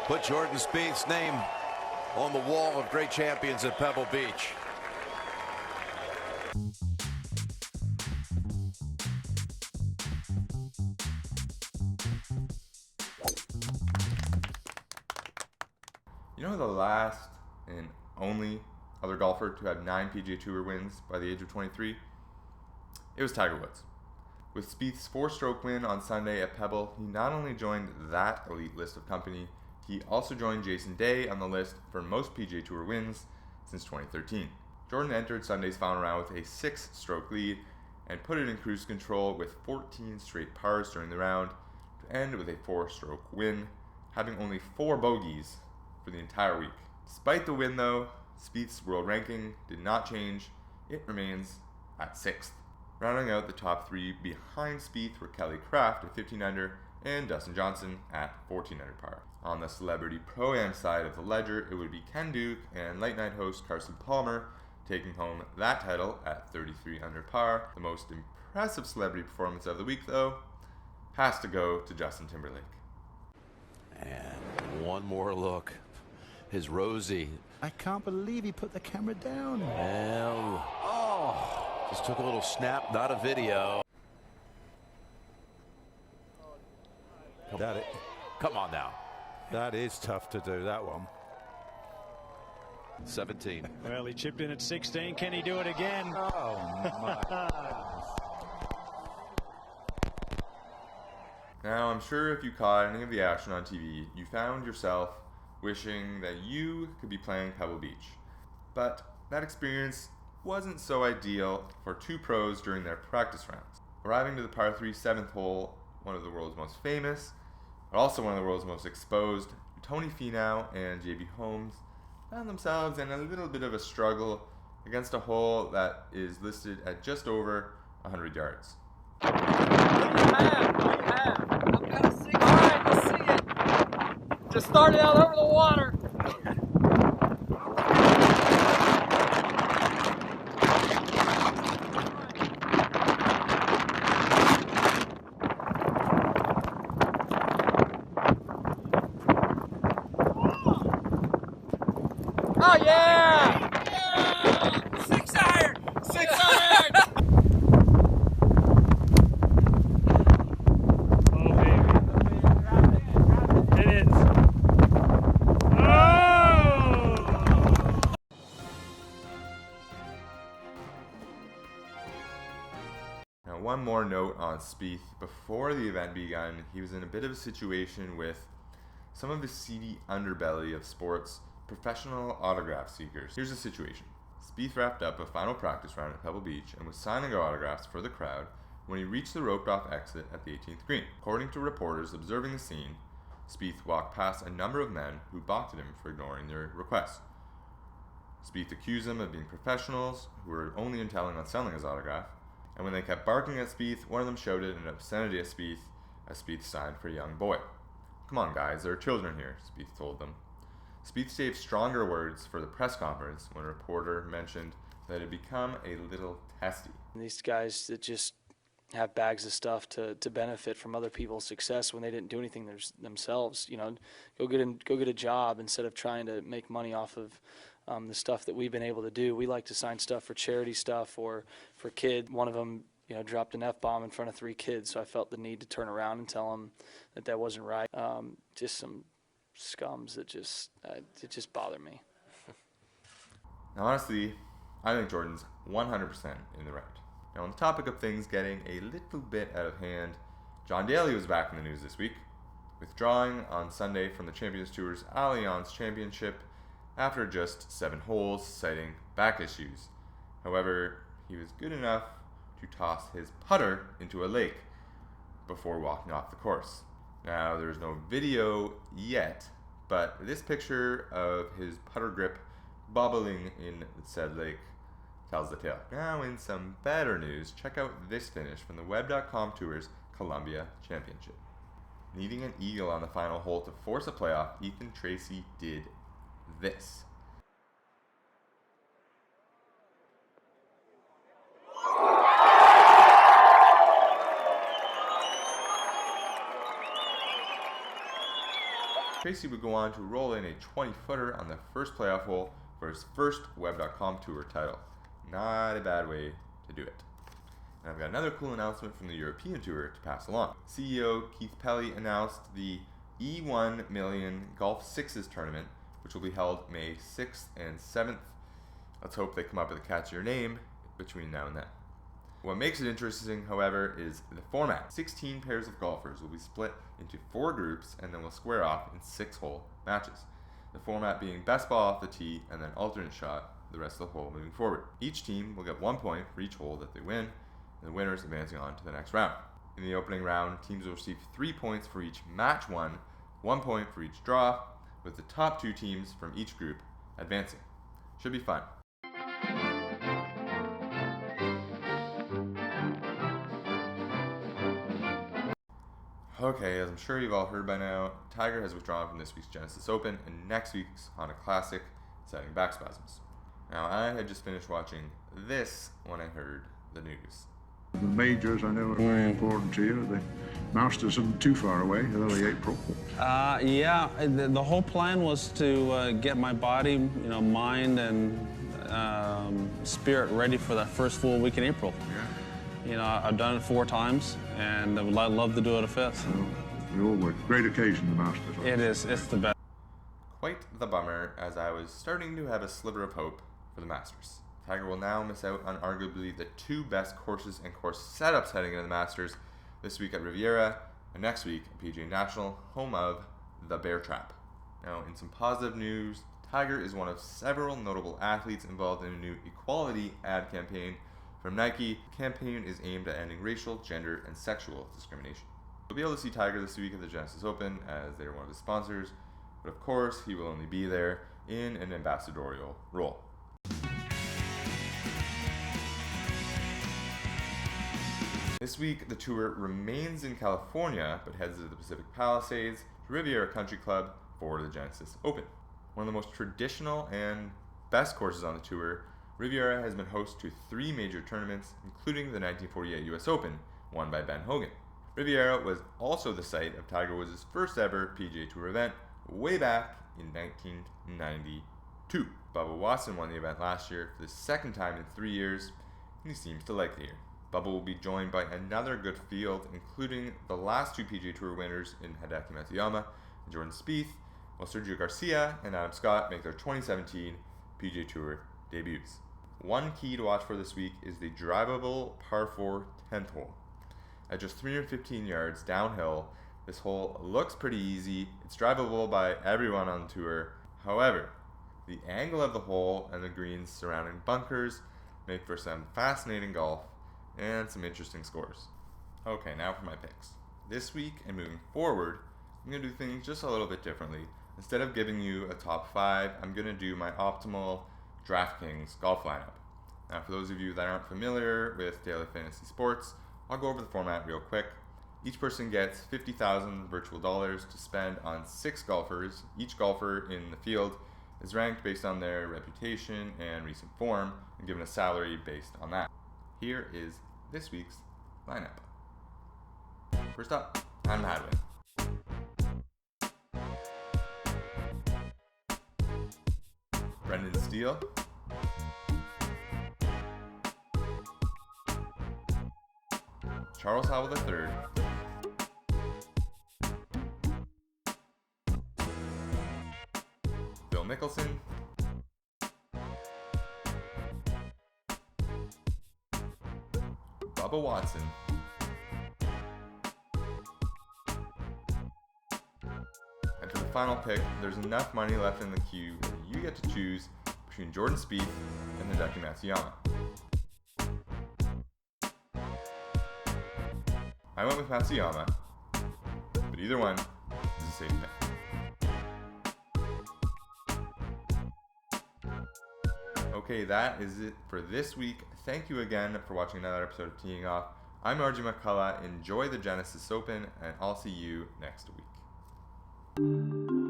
put Jordan Spieth's name on the wall of great champions at Pebble Beach. You know the last and only other golfer to have 9 PGA Tour wins by the age of 23? It was Tiger Woods. With Spieth's 4-stroke win on Sunday at Pebble, he not only joined that elite list of company, he also joined Jason Day on the list for most PGA Tour wins since 2013. Jordan entered Sunday's final round with a 6-stroke lead and put it in cruise control with 14 straight pars during the round to end with a 4-stroke win, having only 4 bogeys for the entire week. Despite the win though, Spieth's world ranking did not change. It remains at 6th. Rounding out the top 3 behind Spieth were Kelly Kraft at 15 under and Dustin Johnson at 14 under par. On the celebrity pro-am side of the ledger, it would be Ken Duke and late night host Carson Palmer taking home that title at 33 under par. The most impressive celebrity performance of the week though has to go to Justin Timberlake. And one more look. His Rosie. I can't believe he put the camera down. Well, just took a little snap, not a video. Come on now. That is tough to do, that one. 17. Well, he chipped in at 16. Can he do it again? Oh, my. Now, I'm sure if you caught any of the action on TV, you found yourself wishing that you could be playing Pebble Beach. But that experience wasn't so ideal for 2 pros during their practice rounds. Arriving to the par 3 7th hole, one of the world's most famous, but also one of the world's most exposed, Tony Finau and JB Holmes found themselves in a little bit of a struggle against a hole that is listed at just over 100 yards. What do you have? I've got a 6. All right, let's see it. Just started out over the water. Oh yeah! Yeah! 6 iron! 6 iron! Oh, baby. It is. Oh! Now, one more note on Spieth. Before the event began, he was in a bit of a situation with some of the seedy underbelly of sports professional autograph seekers. Here's the situation. Spieth wrapped up a final practice round at Pebble Beach and was signing autographs for the crowd when he reached the roped-off exit at the 18th green. According to reporters observing the scene, Spieth walked past a number of men who balked at him for ignoring their request. Spieth accused them of being professionals who were only intent on selling his autograph, and when they kept barking at Spieth, one of them shouted an obscenity at Spieth as Spieth signed for a young boy. "Come on guys, there are children here," Spieth told them. Spieth saved stronger words for the press conference when a reporter mentioned that it had become a little testy. These guys that just have bags of stuff to benefit from other people's success when they didn't do anything themselves, you know, go get a job instead of trying to make money off of the stuff that we've been able to do. We like to sign stuff for charity stuff or for kids. One of them, you know, dropped an F-bomb in front of 3 kids, so I felt the need to turn around and tell them that wasn't right. Just some scums that just bother me. Now honestly, I think Jordan's 100% in the right. Now on the topic of things getting a little bit out of hand, John Daly was back in the news this week, withdrawing on Sunday from the Champions Tour's Allianz Championship after just 7 holes, citing back issues. However, he was good enough to toss his putter into a lake before walking off the course. Now, there's no video yet, but this picture of his putter grip bobbling in said lake tells the tale. Now, in some better news, check out this finish from the Web.com Tour's Columbia Championship. Needing an eagle on the final hole to force a playoff, Ethan Tracy did this. Tracy would go on to roll in a 20-footer on the first playoff hole for his first Web.com Tour title. Not a bad way to do it. And I've got another cool announcement from the European Tour to pass along. CEO Keith Pelley announced the E1 Million Golf Sixes tournament, which will be held May 6th and 7th. Let's hope they come up with a catchier name between now and then. What makes it interesting, however, is the format. 16 pairs of golfers will be split into 4 groups and then will square off in 6-hole matches. The format being best ball off the tee and then alternate shot the rest of the hole moving forward. Each team will get 1 point for each hole that they win, and the winners advancing on to the next round. In the opening round, teams will receive 3 points for each match won, 1 point for each draw, with the top 2 teams from each group advancing. Should be fun. Okay, as I'm sure you've all heard by now, Tiger has withdrawn from this week's Genesis Open and next week's Honda Classic, citing back spasms. Now, I had just finished watching this when I heard the news. The majors, I know, are very important to you. The Masters isn't too far away, early April. Yeah, the whole plan was to get my body, mind and spirit ready for that first full week in April. Yeah. I've done it 4 times, and I would love to do it a 5th. So, we all would. Great occasion, the Masters. It is. It's the best. Quite the bummer, as I was starting to have a sliver of hope for the Masters. Tiger will now miss out on arguably the 2 best courses and course setups heading into the Masters, this week at Riviera and next week at PGA National, home of the Bear Trap. Now, in some positive news, Tiger is one of several notable athletes involved in a new equality ad campaign from Nike. The campaign is aimed at ending racial, gender, and sexual discrimination. You'll be able to see Tiger this week at the Genesis Open, as they are one of his sponsors, but of course, he will only be there in an ambassadorial role. This week, the tour remains in California, but heads to the Pacific Palisades to Riviera Country Club for the Genesis Open. One of the most traditional and best courses on the tour, Riviera has been host to 3 major tournaments, including the 1948 US Open, won by Ben Hogan. Riviera was also the site of Tiger Woods' first ever PGA Tour event, way back in 1992. Bubba Watson won the event last year for the 2nd time in 3 years, and he seems to like the year. Bubba will be joined by another good field, including the last 2 PGA Tour winners in Hideki Matsuyama and Jordan Spieth, while Sergio Garcia and Adam Scott make their 2017 PGA Tour debuts. One key to watch for this week is the drivable par 4 10th hole. At just 315 yards downhill, this hole looks pretty easy. It's drivable by everyone on the tour. However, the angle of the hole and the greens surrounding bunkers make for some fascinating golf and some interesting scores. Okay, now for my picks. This week and moving forward, I'm going to do things just a little bit differently. Instead of giving you a top 5, I'm going to do my optimal DraftKings golf lineup. Now, for those of you that aren't familiar with daily fantasy sports, I'll go over the format real quick. Each person gets 50,000 virtual dollars to spend on 6 golfers. Each golfer in the field is ranked based on their reputation and recent form and given a salary based on that. Here is this week's lineup. First up, Adam Hadwin. Brendan Steele. Charles Howell III. Phil Mickelson. Bubba Watson. And for the final pick, there's enough money left in the queue that you get to choose between Jordan Spieth and Hideki Matsuyama. I went with Matsuyama, but either one is a safe pick. Okay, that is it for this week. Thank you again for watching another episode of Teeing Off. I'm RJ McCullough. Enjoy the Genesis Open, and I'll see you next week.